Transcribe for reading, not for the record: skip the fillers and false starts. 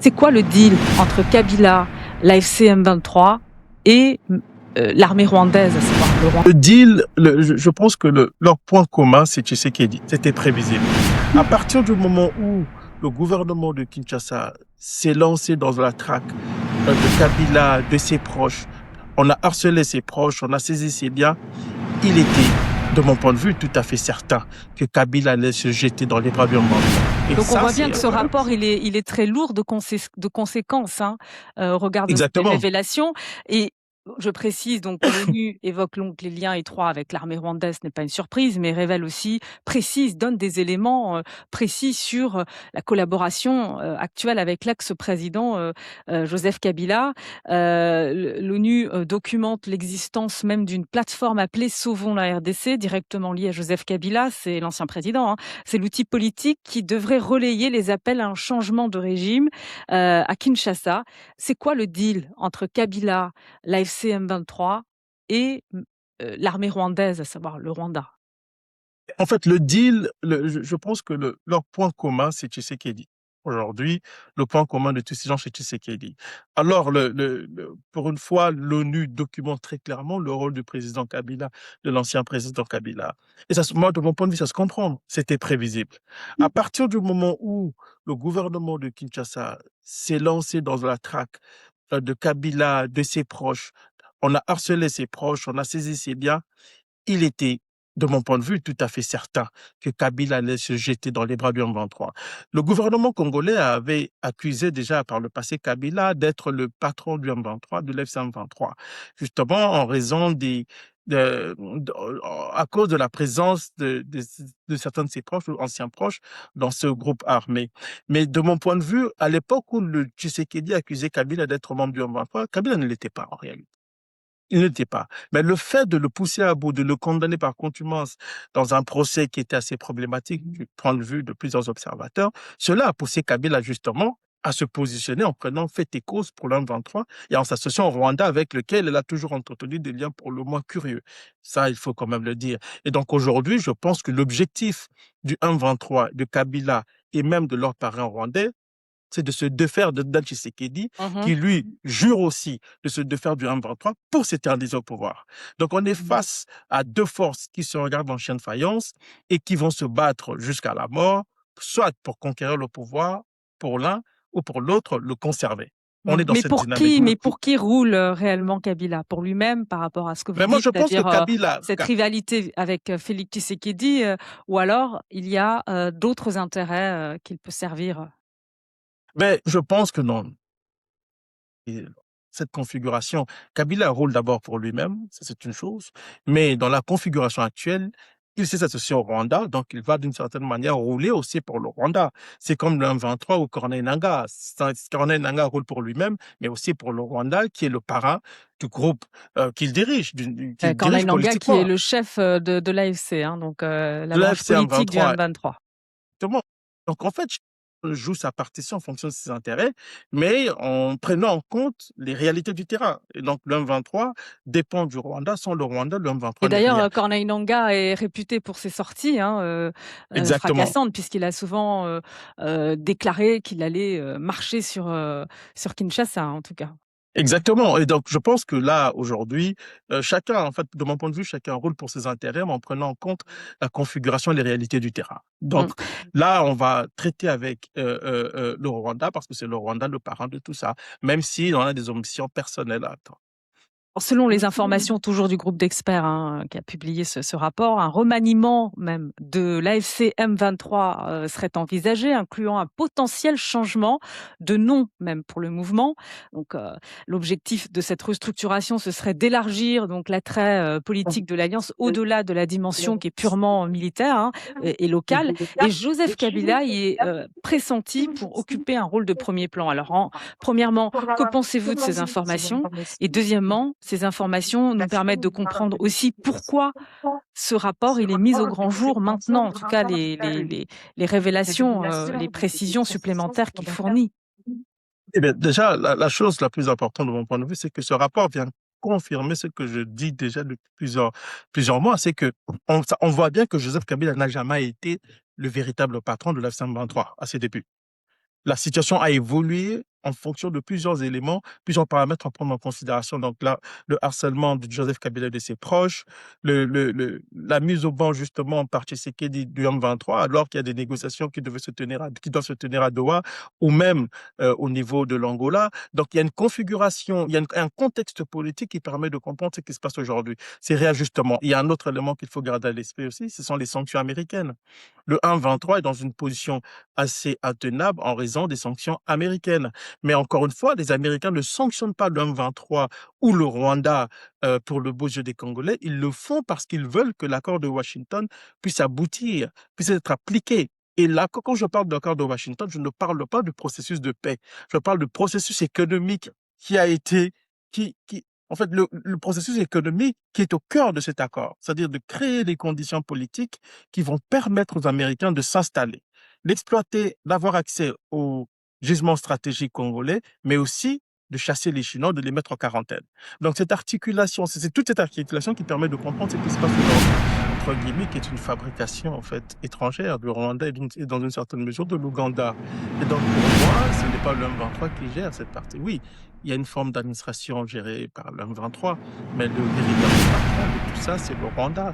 C'est quoi le deal entre Kabila, l'AFC M23 et l'armée rwandaise, à savoir le Rwanda? Le deal, je pense que leur point commun, c'est Tshisekedi. C'était prévisible. À partir du moment où le gouvernement de Kinshasa s'est lancé dans la traque de Kabila, de ses proches, on a harcelé ses proches, on a saisi ses biens, il était, de mon point de vue, tout à fait certain que Kabila allait se jeter dans les bras du monde. Et Donc on ça, voit bien c'est que ce rapport, il est très lourd de conséquences, hein, au regard de ces exactement. révélations. Et je précise donc que l'ONU évoque donc les liens étroits avec l'armée rwandaise, ce n'est pas une surprise, mais révèle aussi, précise, donne des éléments précis sur la collaboration actuelle avec l'ex-président Joseph Kabila. L'ONU documente l'existence même d'une plateforme appelée Sauvons la RDC, directement liée à Joseph Kabila, c'est l'ancien président, hein. C'est l'outil politique qui devrait relayer les appels à un changement de régime à Kinshasa. C'est quoi le deal entre Kabila, l'AFC M23 et l'armée rwandaise, à savoir le Rwanda? En fait, le deal, je pense que leur point commun, c'est Tshisekedi. Aujourd'hui, le point commun de tous ces gens, c'est Tshisekedi. Alors, pour une fois, l'ONU documente très clairement le rôle du président Kabila, de l'ancien président Kabila. Et ça, moi, de mon point de vue, ça se comprend. C'était prévisible. À partir du moment où le gouvernement de Kinshasa s'est lancé dans la traque de Kabila, de ses proches, on a harcelé ses proches, on a saisi ses biens, il était, de mon point de vue, tout à fait certain que Kabila allait se jeter dans les bras du M23. Le gouvernement congolais avait accusé déjà par le passé Kabila d'être le patron du M23, de l'FC M23, justement en raison à cause de la présence de certains de ses proches ou anciens proches dans ce groupe armé. Mais de mon point de vue, à l'époque où le Tshisekedi accusait Kabila d'être membre du M23, Kabila ne l'était pas en réalité. Il n'était pas. Mais le fait de le pousser à bout, de le condamner par contumace dans un procès qui était assez problématique du point de vue de plusieurs observateurs, cela a poussé Kabila justement à se positionner en prenant fait et cause pour l'M23 et en s'associant au Rwanda avec lequel elle a toujours entretenu des liens pour le moins curieux. Ça, il faut quand même le dire. Et donc aujourd'hui, je pense que l'objectif du M23, de Kabila et même de leurs parents rwandais, c'est de se défaire de Dan Tshisekedi, Mmh. qui lui jure aussi de se défaire du M23 pour s'éterniser au pouvoir. Donc on est face à deux forces qui se regardent en chien de faïence et qui vont se battre jusqu'à la mort, soit pour conquérir le pouvoir pour l'un ou pour l'autre le conserver. On est dans Mais cette pour dynamique. qui mais pour qui roule, réellement Kabila? Pour lui-même par rapport à ce que vous Mais moi dites, je pense que c'est-à-dire, Kabila, cette rivalité avec, Félix Tshisekedi, ou alors il y a, d'autres intérêts, qu'il peut servir? mais je pense que non. Et cette configuration, Kabila roule d'abord pour lui-même, ça c'est une chose, mais dans la configuration actuelle, il s'est associé au Rwanda, donc il va d'une certaine manière rouler aussi pour le Rwanda. C'est comme le M23 ou Corneille Nangaa. Corneille Nangaa roule pour lui-même, mais aussi pour le Rwanda, qui est le parrain du groupe qu'il dirige, qu'il Corneille dirige Nangaa qui est politiquement, le chef, de l'AFC, hein, donc la de branche l'AFC politique du M23. M23. Exactement. Donc en fait, chacun joue sa partition en fonction de ses intérêts, mais en prenant en compte les réalités du terrain. Et donc le M23 dépend du Rwanda. Sans le Rwanda, le Et M23 n'est d'ailleurs, rien. Corneille Nangaa est réputé pour ses sorties, hein, Exactement. fracassantes, puisqu'il a souvent, déclaré qu'il allait, marcher sur Kinshasa, en tout cas. Exactement. Et donc, je pense que là, aujourd'hui, chacun, en fait, de mon point de vue, chacun roule pour ses intérêts, mais en prenant en compte la configuration et les réalités du terrain. Donc, Mmh. là, on va traiter avec le Rwanda, parce que c'est le Rwanda le parent de tout ça, même si on a des omissions personnelles à attendre. Alors, selon les informations toujours du groupe d'experts, hein, qui a publié ce rapport, un remaniement même de l'AFC M23 serait envisagé, incluant un potentiel changement de nom même pour le mouvement. Donc, l'objectif de cette restructuration, ce serait d'élargir donc l'attrait politique de l'alliance au-delà de la dimension qui est purement militaire, hein, et locale. Et Joseph Kabila y est pressenti pour occuper un rôle de premier plan. Alors, premièrement, que pensez-vous de ces informations? Et deuxièmement, ces informations nous permettent de comprendre aussi pourquoi ce rapport, il est mis au grand jour maintenant, en tout cas les révélations, les précisions supplémentaires qu'il fournit. Eh bien, déjà, la chose la plus importante de mon point de vue, c'est que ce rapport vient confirmer ce que je dis déjà depuis plusieurs mois, c'est que on voit bien que Joseph Kabila n'a jamais été le véritable patron de l'F-23 à ses débuts. La situation a évolué en fonction de plusieurs éléments, plusieurs paramètres à prendre en considération. Donc là, le harcèlement de Joseph Kabila et de ses proches, la mise au banc justement par Tshisekedi du M23, alors qu'il y a des négociations qui doivent se tenir à Doha, ou même au niveau de l'Angola. Donc il y a une configuration, il y a un contexte politique qui permet de comprendre ce qui se passe aujourd'hui. Ces réajustements. Il y a un autre élément qu'il faut garder à l'esprit aussi, ce sont les sanctions américaines. Le 1,23 est dans une position assez intenable en raison des sanctions américaines. Mais encore une fois, les Américains ne sanctionnent pas le 1,23 ou le Rwanda pour le beau jeu des Congolais. Ils le font parce qu'ils veulent que l'accord de Washington puisse aboutir, puisse être appliqué. Et là, quand je parle d'accord de Washington, je ne parle pas du processus de paix. Je parle du processus économique qui a été, en fait, le processus économique qui est au cœur de cet accord, c'est-à-dire de créer des conditions politiques qui vont permettre aux Américains de s'installer, d'exploiter, d'avoir accès aux gisements stratégiques congolais, mais aussi de chasser les Chinois, de les mettre en quarantaine. Donc cette articulation, c'est toute cette articulation qui permet de comprendre ce qui se passe aujourd'hui, entre guillemets, qui est une fabrication en fait étrangère du Rwanda et dans une certaine mesure de l'Ouganda. Et donc pour moi, ce n'est pas le M23 qui gère cette partie. Oui, il y a une forme d'administration gérée par le M23, mais le véritable patron de tout ça, c'est le Rwanda.